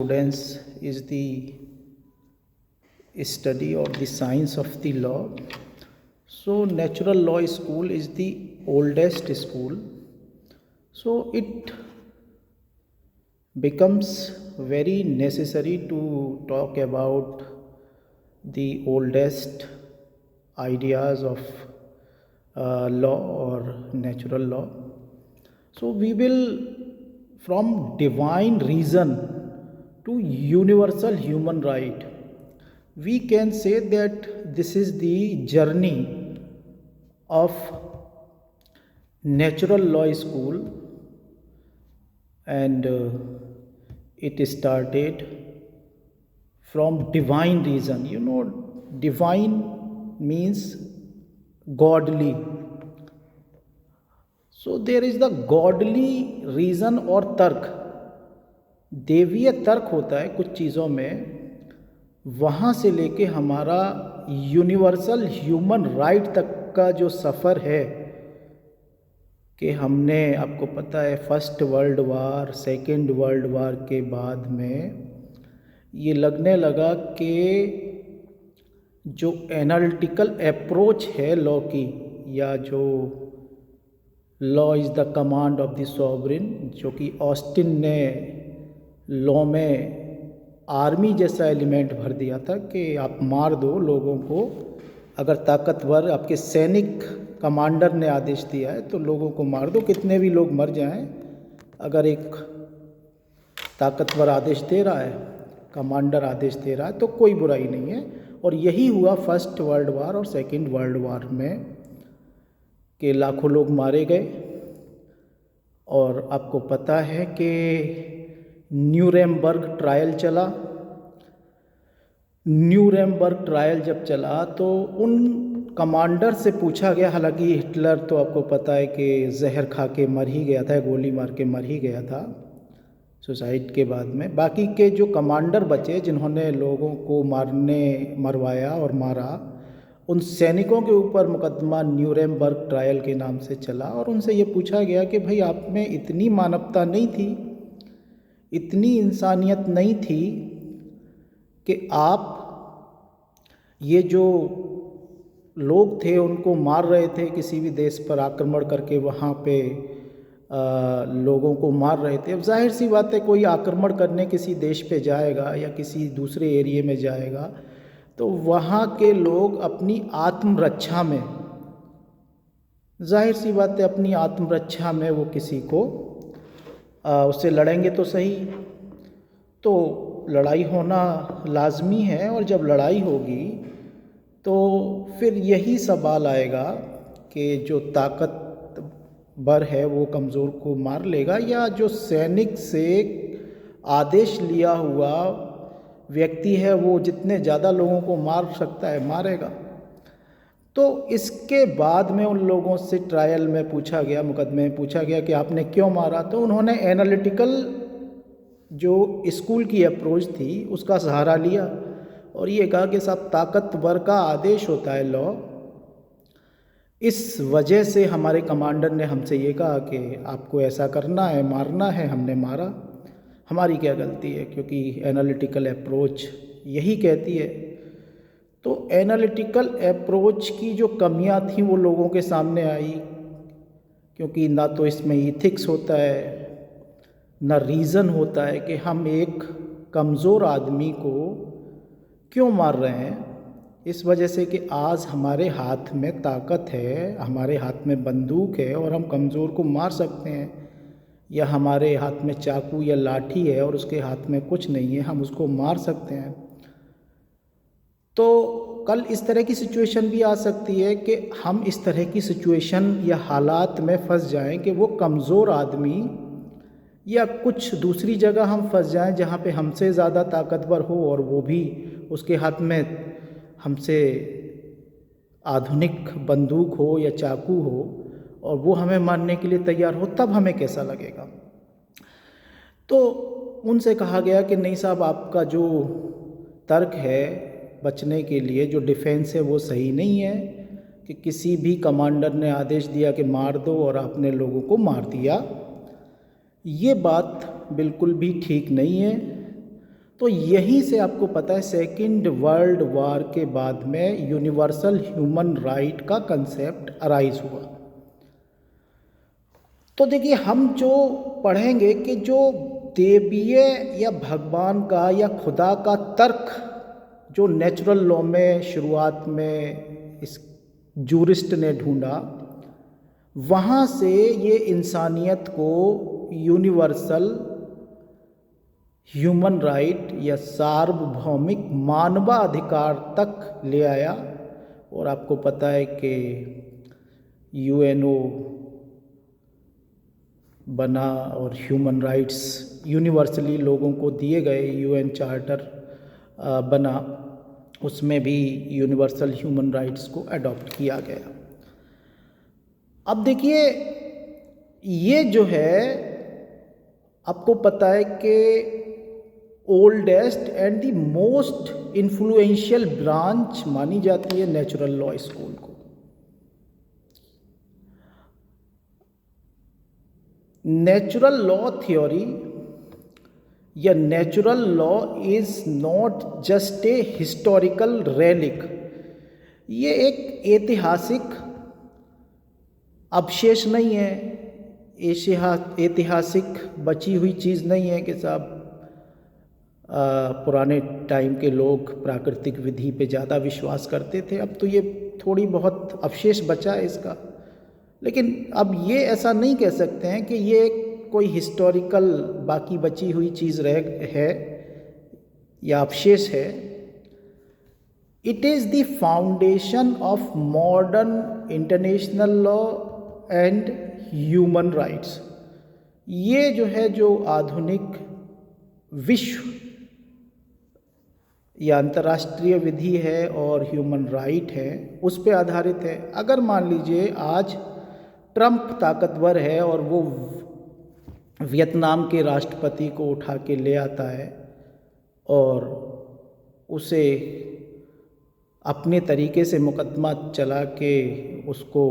Prudence is the study of the science of the law. So, natural law school is the oldest school. So, it becomes very necessary to talk about the oldest ideas of law or natural law. So, we will from divine reason to universal human right, we can say that this is the journey of natural law school, and it started from divine reason. Divine means godly. So there is the godly reason और तर्क, देवीय तर्क होता है कुछ चीज़ों में, वहाँ से लेके हमारा यूनिवर्सल ह्यूमन राइट तक का जो सफ़र है कि हमने, आपको पता है, first world war, second world war के बाद में ये लगने लगा कि जो एनालिटिकल अप्रोच है लॉ की, या जो law is the command of the sovereign, जो कि ऑस्टिन ने लॉ में आर्मी जैसा एलिमेंट भर दिया था कि आप मार दो लोगों को, अगर ताकतवर आपके सैनिक कमांडर ने आदेश दिया है तो लोगों को मार दो, कितने भी लोग मर जाएं, अगर एक ताकतवर आदेश दे रहा है, कमांडर आदेश दे रहा है तो कोई बुराई नहीं है। और यही हुआ फर्स्ट वर्ल्ड वार और सेकेंड वर्ल्ड वार में कि लाखों लोग मारे गए। और आपको पता है कि न्यूरेमबर्ग ट्रायल चला। न्यूरेमबर्ग ट्रायल जब चला तो उन कमांडर से पूछा गया, हालांकि हिटलर तो आपको पता है कि जहर खा के मर ही गया था, गोली मार के मर ही गया था सुसाइड के बाद में। बाकी के जो कमांडर बचे जिन्होंने लोगों को मरवाया और मारा, उन सैनिकों के ऊपर मुकदमा न्यूरेमबर्ग ट्रायल के नाम से चला। और उनसे ये पूछा गया कि भाई, आप में इतनी मानवता नहीं थी, इतनी इंसानियत नहीं थी कि आप ये जो लोग थे उनको मार रहे थे, किसी भी देश पर आक्रमण करके वहाँ पे लोगों को मार रहे थे। अब जाहिर सी बात है, कोई आक्रमण करने किसी देश पे जाएगा या किसी दूसरे एरिए में जाएगा तो वहाँ के लोग अपनी आत्मरक्षा में, जाहिर सी बात है, अपनी आत्मरक्षा में वो किसी को उससे लड़ेंगे तो सही। तो लड़ाई होना लाजमी है, और जब लड़ाई होगी तो फिर यही सवाल आएगा कि जो ताकतवर है वो कमज़ोर को मार लेगा, या जो सैनिक से आदेश लिया हुआ व्यक्ति है वो जितने ज़्यादा लोगों को मार सकता है मारेगा। तो इसके बाद में उन लोगों से ट्रायल में पूछा गया, मुकदमे में पूछा गया कि आपने क्यों मारा, तो उन्होंने एनालिटिकल जो स्कूल की अप्रोच थी उसका सहारा लिया और ये कहा कि साहब, ताकतवर का आदेश होता है लॉ, इस वजह से हमारे कमांडर ने हमसे ये कहा कि आपको ऐसा करना है, मारना है, हमने मारा, हमारी क्या गलती है, क्योंकि एनालिटिकल अप्रोच यही कहती है। तो एनालिटिकल अप्रोच की जो कमियां थी वो लोगों के सामने आई, क्योंकि ना तो इसमें इथिक्स होता है, ना रीज़न होता है कि हम एक कमज़ोर आदमी को क्यों मार रहे हैं। इस वजह से कि आज हमारे हाथ में ताकत है, हमारे हाथ में बंदूक है और हम कमज़ोर को मार सकते हैं, या हमारे हाथ में चाकू या लाठी है और उसके हाथ में कुछ नहीं है, हम उसको मार सकते हैं। तो कल इस तरह की सिचुएशन भी आ सकती है कि हम इस तरह की सिचुएशन या हालात में फंस जाएं कि वो कमज़ोर आदमी या कुछ दूसरी जगह हम फंस जाएं जहाँ पे हमसे ज़्यादा ताकतवर हो और वो भी उसके हाथ में हमसे आधुनिक बंदूक हो या चाकू हो और वो हमें मारने के लिए तैयार हो, तब हमें कैसा लगेगा। तो उनसे कहा गया कि नहीं साहब, आपका जो तर्क है बचने के लिए, जो डिफेंस है, वो सही नहीं है कि किसी भी कमांडर ने आदेश दिया कि मार दो और आपने लोगों को मार दिया। ये बात बिल्कुल भी ठीक नहीं है। तो यहीं से आपको पता है सेकेंड वर्ल्ड वॉर के बाद में यूनिवर्सल ह्यूमन राइट का कंसेप्ट अराइज हुआ। तो देखिए, हम जो पढ़ेंगे कि जो देवीय या भगवान का या खुदा का तर्क जो नेचुरल लॉ में शुरुआत में इस जूरिस्ट ने ढूंढा, वहाँ से ये इंसानियत को यूनिवर्सल ह्यूमन राइट या सार्वभौमिक मानवाधिकार तक ले आया। और आपको पता है कि यूएनओ बना और ह्यूमन राइट्स यूनिवर्सली लोगों को दिए गए, यूएन चार्टर बना, उसमें भी यूनिवर्सल ह्यूमन राइट्स को अडॉप्ट किया गया। अब देखिए, ये जो है आपको पता है कि oldest and the most influential branch मानी जाती है नेचुरल लॉ स्कूल को। नेचुरल लॉ थ्योरी या natural law is not just a historical relic, ये एक ऐतिहासिक अवशेष नहीं है, ऐतिहासिक बची हुई चीज़ नहीं है कि साहब पुराने टाइम के लोग प्राकृतिक विधि पे ज़्यादा विश्वास करते थे, अब तो ये थोड़ी बहुत अवशेष बचा है इसका। लेकिन अब ये ऐसा नहीं कह सकते हैं कि ये कोई हिस्टोरिकल बाकी बची हुई चीज़ है या अवशेष है। It is the foundation of modern international law and human rights. ये जो है, जो आधुनिक विश्व या अंतर्राष्ट्रीय विधि है और ह्यूमन राइट है, उस पे आधारित है। अगर मान लीजिए आज ट्रंप ताकतवर है और वो वियतनाम के राष्ट्रपति को उठा के ले आता है और उसे अपने तरीके से मुकदमा चला के उसको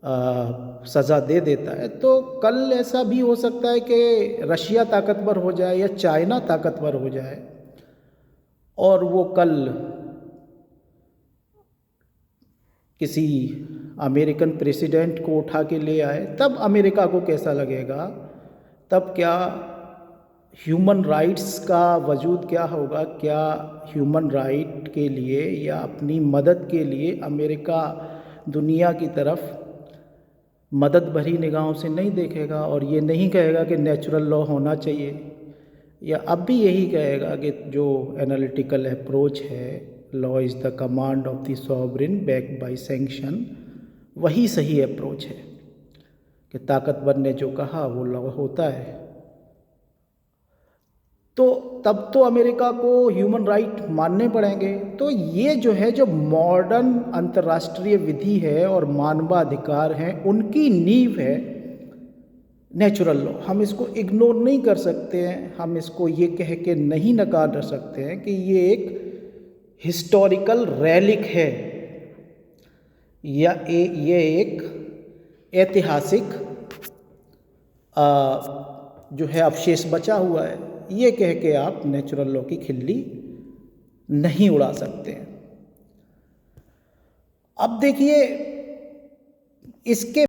सज़ा दे देता है, तो कल ऐसा भी हो सकता है कि रशिया ताकतवर हो जाए या चाइना ताकतवर हो जाए और वो कल किसी अमेरिकन प्रेसिडेंट को उठा के ले आए, तब अमेरिका को कैसा लगेगा? तब क्या ह्यूमन राइट्स का वजूद क्या होगा? क्या ह्यूमन राइट के लिए या अपनी मदद के लिए अमेरिका दुनिया की तरफ मदद भरी निगाहों से नहीं देखेगा और ये नहीं कहेगा कि नेचुरल लॉ होना चाहिए, या अब भी यही कहेगा कि जो एनालिटिकल अप्रोच है, law is the command of the sovereign backed by sanction, वही सही अप्रोच है कि ताकतवर ने जो कहा वो लॉ होता है। तो तब तो अमेरिका को ह्यूमन राइट मानने पड़ेंगे। तो ये जो है, जो मॉडर्न अंतर्राष्ट्रीय विधि है और मानवाधिकार हैं, उनकी नींव है नेचुरल लॉ। हम इसको इग्नोर नहीं कर सकते हैं, हम इसको ये कह के नहीं नकार सकते हैं कि ये एक हिस्टोरिकल रेलिक है या ये एक ऐतिहासिक जो है अवशेष बचा हुआ है, ये कह के आप नेचुरल लॉ की खिल्ली नहीं उड़ा सकते हैं। अब देखिए, इसके